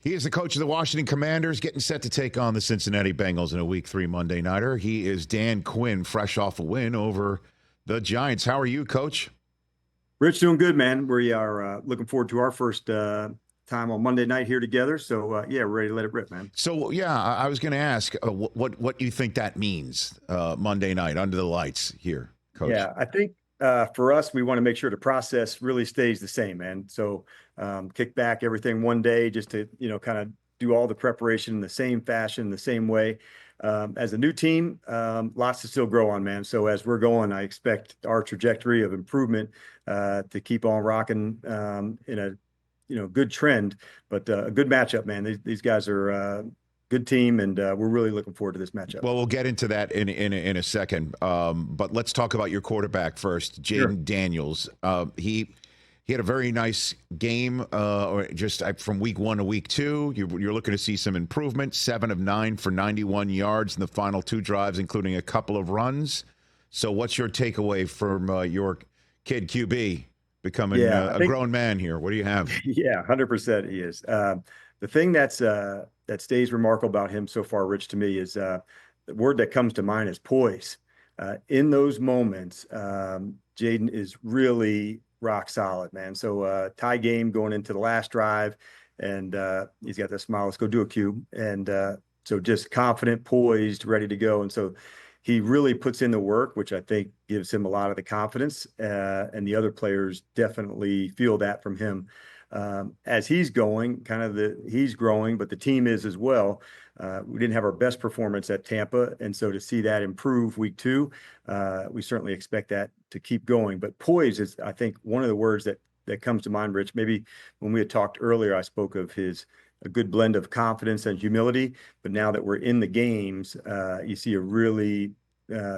He is the coach of the Washington Commanders, getting set to take on the Cincinnati Bengals in a Week 3 Monday Nighter. He is Dan Quinn, fresh off a win over the Giants. How are you, Coach? Rich, doing good, man. We are looking forward to our first time on Monday night here together. So, yeah, we're ready to let it rip, man. So, yeah, I was going to ask what you think that means, Monday night under the lights here, Coach. Yeah, I think for us, we want to make sure the process really stays the same, man. So kick back everything one day just to, kind of do all the preparation in the same fashion, the same way. As a new team, lots to still grow on, man. So as we're going, I expect our trajectory of improvement to keep on rocking in a good trend, but a good matchup, man. These guys are good team, and we're really looking forward to this matchup. Well, we'll get into that in a second, but let's talk about your quarterback first, Jayden Daniels. He had a very nice game, or just from week 1 to week 2. You're looking to see some improvement. 7 of 9 for 91 yards in the final 2 drives, including a couple of runs. So, what's your takeaway from your kid QB becoming a grown man here? What do you have? Yeah, 100% he is. The thing that stays remarkable about him so far, Rich, to me, is the word that comes to mind is poise. In those moments, Jayden is really rock solid, man. So tie game going into the last drive, and he's got that smile. Let's go do a cube. And so just confident, poised, ready to go. And so he really puts in the work, which I think gives him a lot of the confidence. And the other players definitely feel that from him. As he's going, he's growing, but the team is as well. We didn't have our best performance at Tampa, and so to see that improve week 2, we certainly expect that to keep going. But poise is, I think, one of the words that comes to mind, Rich. Maybe when we had talked earlier, I spoke of a good blend of confidence and humility, but now that we're in the games, you see a really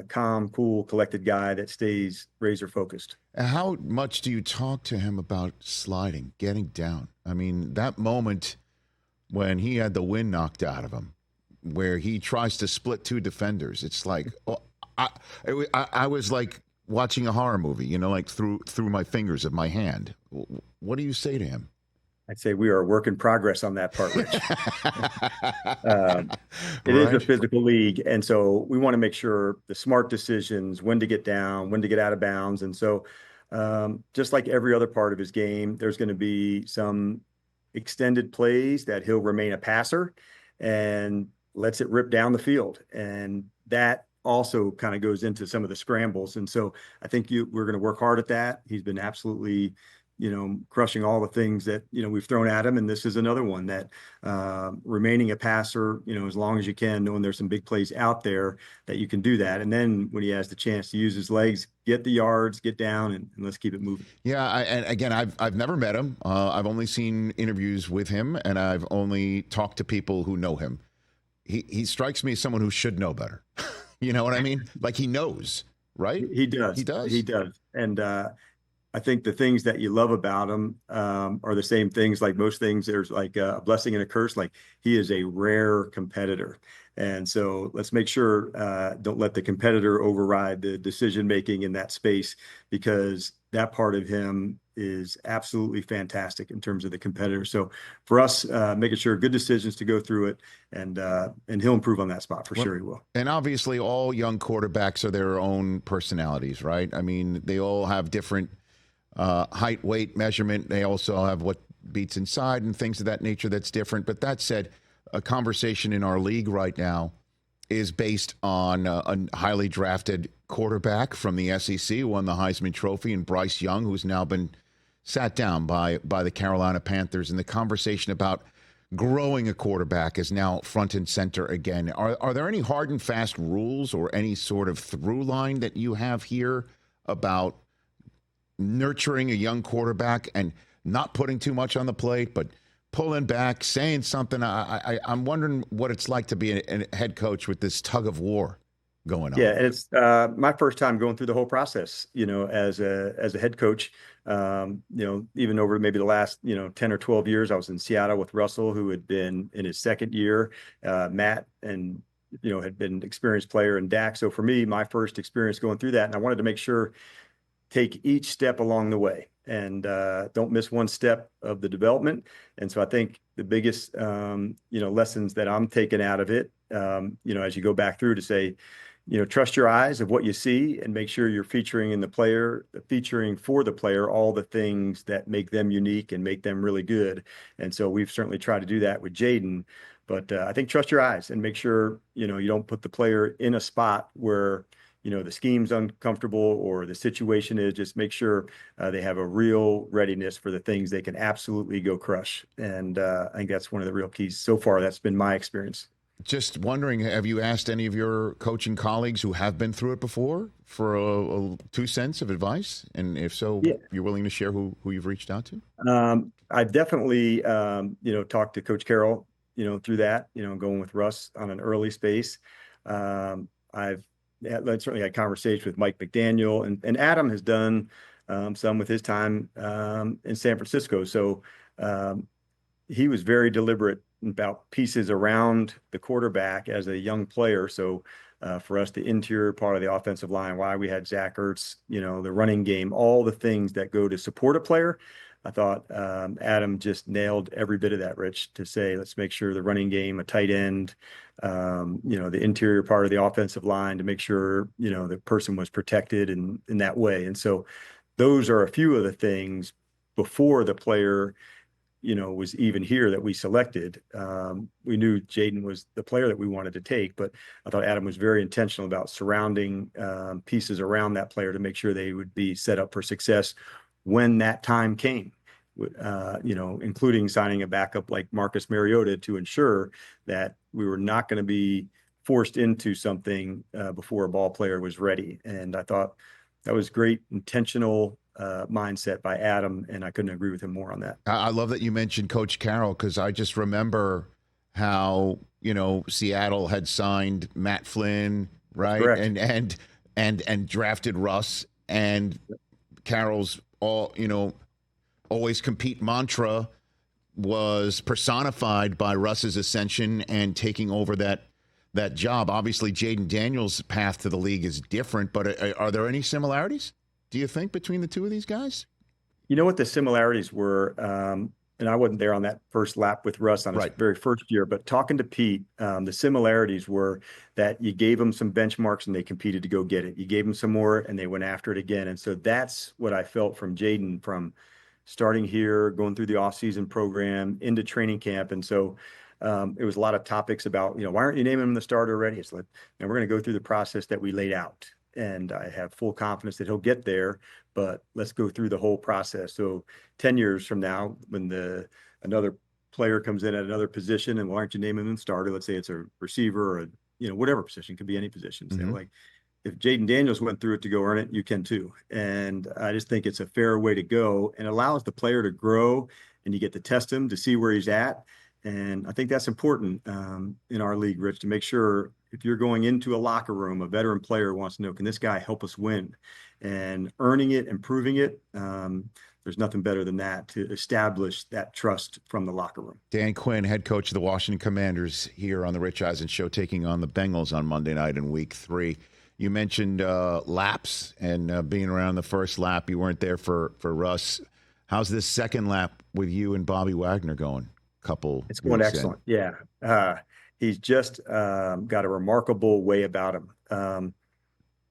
calm, cool, collected guy that stays razor focused. How much do you talk to him about sliding, getting down? I mean, that moment when he had the wind knocked out of him, where he tries to split 2 defenders, it's like, I was like watching a horror movie, like through my fingers of my hand. What do you say to him? I'd say we are a work in progress on that part, Rich. It is a physical league, and so we want to make sure the smart decisions, when to get down, when to get out of bounds. And so just like every other part of his game, there's going to be some extended plays that he'll remain a passer and lets it rip down the field. And that also kind of goes into some of the scrambles. And so I think we're going to work hard at that. He's been absolutely crushing all the things that, we've thrown at him. And this is another one that remaining a passer, as long as you can, knowing there's some big plays out there that you can do that. And then when he has the chance to use his legs, get the yards, get down, and let's keep it moving. Yeah. And again, I've never met him. I've only seen interviews with him, and I've only talked to people who know him. He strikes me as someone who should know better. You know what I mean? Like, he knows, right? He does. He does. He does. And I think the things that you love about him are the same things. Like most things, there's like a blessing and a curse. Like, he is a rare competitor. And so let's make sure don't let the competitor override the decision-making in that space, because that part of him is absolutely fantastic in terms of the competitor. So for us, making sure good decisions to go through it, and he'll improve on that spot for sure. He will. And obviously all young quarterbacks are their own personalities, right? I mean, they all have different height, weight, measurement. They also have what beats inside and things of that nature that's different. But that said, a conversation in our league right now is based on a highly drafted quarterback from the SEC who won the Heisman Trophy, and Bryce Young, who's now been sat down by the Carolina Panthers. And the conversation about growing a quarterback is now front and center again. Are there any hard and fast rules or any sort of through line that you have here about nurturing a young quarterback and not putting too much on the plate, but pulling back, saying something? I'm wondering what it's like to be a head coach with this tug of war going on. Yeah, and it's my first time going through the whole process, as a head coach. Even over maybe the last 10 or 12 years, I was in Seattle with Russell, who had been in his second year, Matt, and had been an experienced player, and Dak. So for me, my first experience going through that, and I wanted to make sure take each step along the way. and don't miss one step of the development. And so I think the biggest, lessons that I'm taking out of it, as you go back through to say, trust your eyes of what you see and make sure you're featuring for the player all the things that make them unique and make them really good. And so we've certainly tried to do that with Jayden. But I think trust your eyes and make sure, you don't put the player in a spot where, the scheme's uncomfortable or the situation is. Just make sure they have a real readiness for the things they can absolutely go crush. And I think that's one of the real keys so far. That's been my experience. Just wondering, have you asked any of your coaching colleagues who have been through it before for a 2 cents of advice? And if so, Yeah. you're willing to share who you've reached out to? I definitely, talked to Coach Carroll, through that, going with Russ on an early space. I've certainly had conversations with Mike McDaniel, and Adam has done some with his time in San Francisco. So he was very deliberate about pieces around the quarterback as a young player. So for us, the interior part of the offensive line, why we had Zach Ertz, the running game, all the things that go to support a player. I thought Adam just nailed every bit of that, Rich, to say, let's make sure the running game, a tight end, the interior part of the offensive line to make sure, the person was protected in that way. And so those are a few of the things before the player, was even here that we selected. We knew Jayden was the player that we wanted to take, but I thought Adam was very intentional about surrounding pieces around that player to make sure they would be set up for success when that time came, including signing a backup like Marcus Mariota to ensure that we were not going to be forced into something before a ball player was ready. And I thought that was great, intentional mindset by Adam, and I couldn't agree with him more on that. I love that you mentioned Coach Carroll, because I just remember how Seattle had signed Matt Flynn, right? Correct. And drafted Russ, and Carroll's always compete mantra was personified by Russ's ascension and taking over that job. Obviously, Jayden Daniels' path to the league is different, but are there any similarities, do you think, between the two of these guys? You know what the similarities were? And I wasn't there on that first lap with Russ on his very first year, but talking to Pete, the similarities were that you gave them some benchmarks and they competed to go get it. You gave them some more and they went after it again. And so that's what I felt from Jayden, from starting here, going through the offseason program into training camp. And so it was a lot of topics about, why aren't you naming him the starter already? It's like, and we're going to go through the process that we laid out. And I have full confidence that he'll get there, but let's go through the whole process. So 10 years from now, when another player comes in at another position, and why aren't you naming him the starter? Let's say it's a receiver or whatever position, could be any position. Mm-hmm. So like, if Jayden Daniels went through it to go earn it, you can too. And I just think it's a fair way to go and allows the player to grow, and you get to test him to see where he's at. And I think that's important in our league, Rich, to make sure if you're going into a locker room, a veteran player wants to know, can this guy help us win? And earning it, improving it, there's nothing better than that to establish that trust from the locker room. Dan Quinn, head coach of the Washington Commanders, here on the Rich Eisen Show, taking on the Bengals on Monday night in Week 3. You mentioned laps and being around the first lap. You weren't there for Russ. How's this second lap with you and Bobby Wagner going? It's going excellent. Yeah. He's just got a remarkable way about him.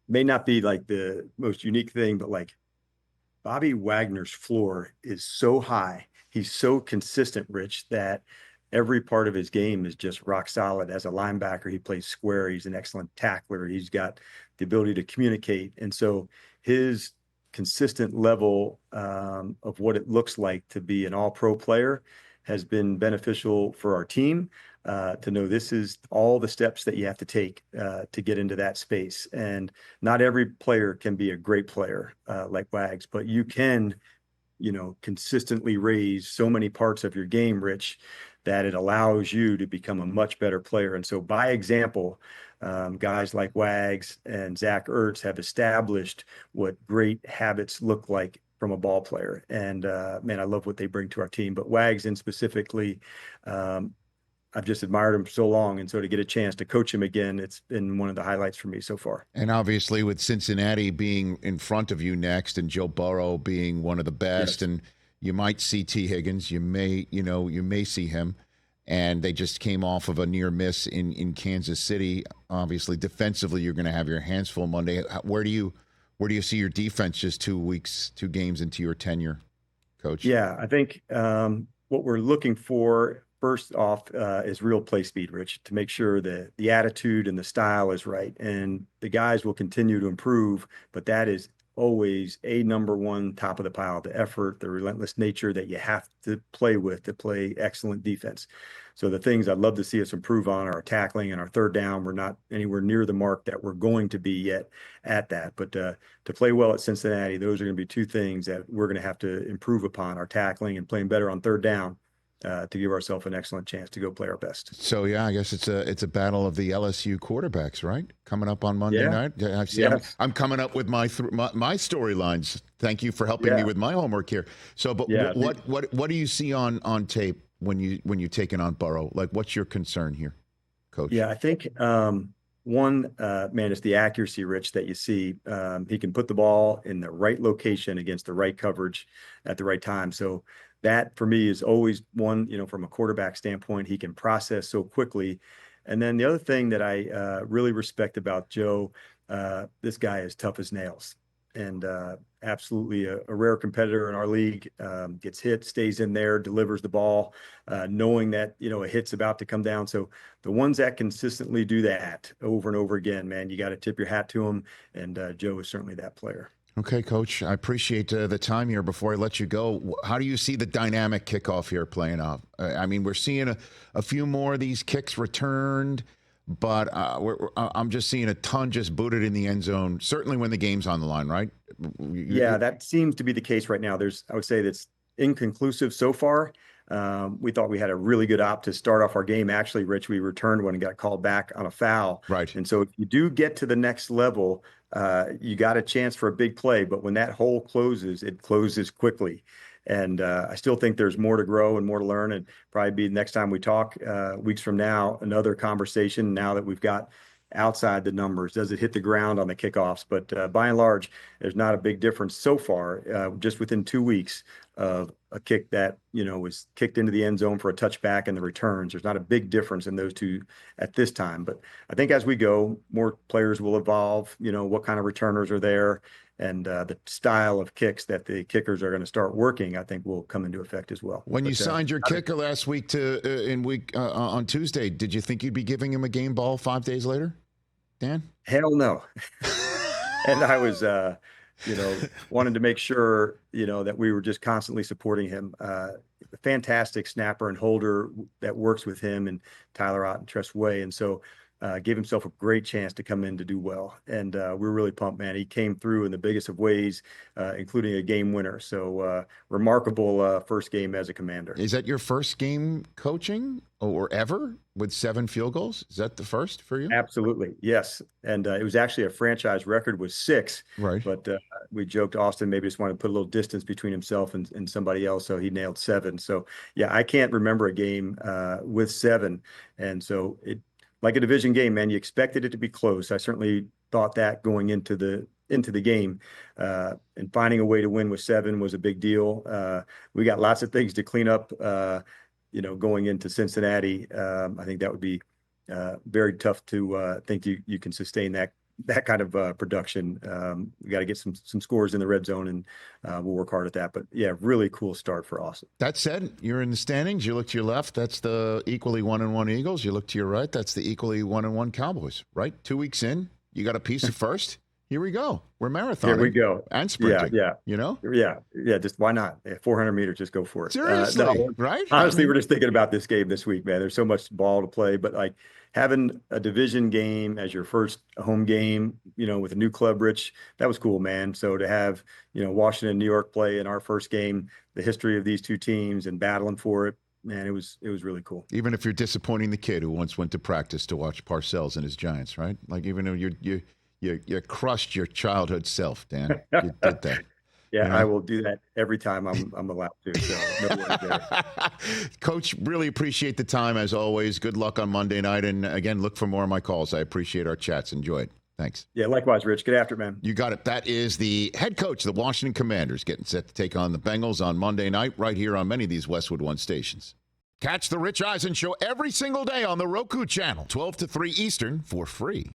May not be like the most unique thing, but like Bobby Wagner's floor is so high. He's so consistent, Rich, that every part of his game is just rock solid. As a linebacker, he plays square. He's an excellent tackler. He's got the ability to communicate. And so his consistent level of what it looks like to be an all-pro player has been beneficial for our team to know this is all the steps that you have to take to get into that space. And not every player can be a great player like Wags, but you can, consistently raise so many parts of your game, Rich, that it allows you to become a much better player. And so by example, guys like Wags and Zach Ertz have established what great habits look like from a ball player. And man, I love what they bring to our team. But Wags in specifically, I've just admired him for so long. And so to get a chance to coach him again, it's been one of the highlights for me so far. And obviously, with Cincinnati being in front of you next, and Joe Burrow being one of the best, Yes. and you might see T. Higgins, you may see him, and they just came off of a near miss in Kansas City. Obviously, defensively, you're going to have your hands full Monday. Where do you see your defense just 2 games into your tenure, Coach? Yeah, I think what we're looking for first off is real play speed, Rich, to make sure that the attitude and the style is right. And the guys will continue to improve, but that is always a number one top of the pile, the effort, the relentless nature that you have to play with to play excellent defense. So the things I'd love to see us improve on are our tackling and our third down. We're not anywhere near the mark that we're going to be yet at that. But to play well at Cincinnati, those are going to be 2 things that we're going to have to improve upon: our tackling and playing better on third down, to give ourselves an excellent chance to go play our best. So yeah, I guess it's a battle of the LSU quarterbacks, right? Coming up on Monday night. I see. Yes. I'm coming up with my storylines. Thank you for helping me with my homework here. So, but Yeah. what do you see on tape when you take it on Burrow? Like, what's your concern here, Coach? Yeah, I think one, man, it's the accuracy, Rich, that you see. He can put the ball in the right location against the right coverage at the right time. So that for me is always one, from a quarterback standpoint, he can process so quickly. And then the other thing that I really respect about Joe, this guy is tough as nails, and absolutely a rare competitor in our league. Gets hit, stays in there, delivers the ball, knowing that, a hit's about to come down. So the ones that consistently do that over and over again, man, you got to tip your hat to them. And Joe is certainly that player. Okay, Coach, I appreciate the time here. Before I let you go, how do you see the dynamic kickoff here playing out? I mean, we're seeing a few more of these kicks returned, but I'm just seeing a ton just booted in the end zone, certainly when the game's on the line, right? Yeah, that seems to be the case right now. I would say that's inconclusive so far. We thought we had a really good op to start off our game. Actually, Rich, we returned one and got called back on a foul. Right. And so if you do get to the next level, you got a chance for a big play. But when that hole closes, it closes quickly. And I still think there's more to grow and more to learn. And probably be next time we talk, weeks from now, another conversation now that we've got outside the numbers. Does it hit the ground on the kickoffs? But by and large, there's not a big difference so far, just within 2 weeks of a kick that, was kicked into the end zone for a touchback and the returns. There's not a big difference in those two at this time. But I think as we go, more players will evolve, what kind of returners are there. And the style of kicks that the kickers are going to start working, I think, will come into effect as well. When you signed your kicker last week on Tuesday, did you think you'd be giving him a game ball 5 days later, Dan? Hell no. And I was, wanted to make sure, that we were just constantly supporting him. A fantastic snapper and holder that works with him and Tyler Ott and Tress Way. And so gave himself a great chance to come in to do well. And we're really pumped, man. He came through in the biggest of ways, including a game winner. So remarkable first game as a Commander. Is that your first game coaching or ever with 7 field goals? Is that the first for you? Absolutely. Yes. And it was actually a franchise record with 6. Right. But we joked Austin maybe just wanted to put a little distance between himself and somebody else. So he nailed 7. So, yeah, I can't remember a game with 7. And so like a division game, man, you expected it to be close. I certainly thought that going into the game, and finding a way to win with 7 was a big deal. We got lots of things to clean up, going into Cincinnati. I think that would be very tough to think you can sustain that kind of production. We got to get some scores in the red zone, and we'll work hard at that. But yeah, really cool start for Austin. That said, you're in the standings. You look to your left, that's the equally 1-1 Eagles. You look to your right, that's the equally 1-1 Cowboys. Right, 2 weeks in, you got a piece of first. Here we go. We're marathoning. Here we go. And sprinting. Yeah. Yeah. Just why not? 400 meters, just go for it. Seriously, right? Honestly, we're just thinking about this game this week, man. There's so much ball to play, but like having a division game as your first home game, with a new club, Rich, that was cool, man. So to have, Washington, New York play in our first game, the history of these two teams and battling for it, man, it was really cool. Even if you're disappointing the kid who once went to practice to watch Parcells and his Giants, right? Like even though you crushed your childhood self, Dan. You did that. Yeah, You know? I will do that every time I'm allowed to. So no worries there. Coach, really appreciate the time as always. Good luck on Monday night. And again, look for more of my calls. I appreciate our chats. Enjoy it. Thanks. Yeah, likewise, Rich. Get after it, man. You got it. That is the head coach of the Washington Commanders getting set to take on the Bengals on Monday night right here on many of these Westwood One stations. Catch the Rich Eisen Show every single day on the Roku Channel, 12 to 3 Eastern for free.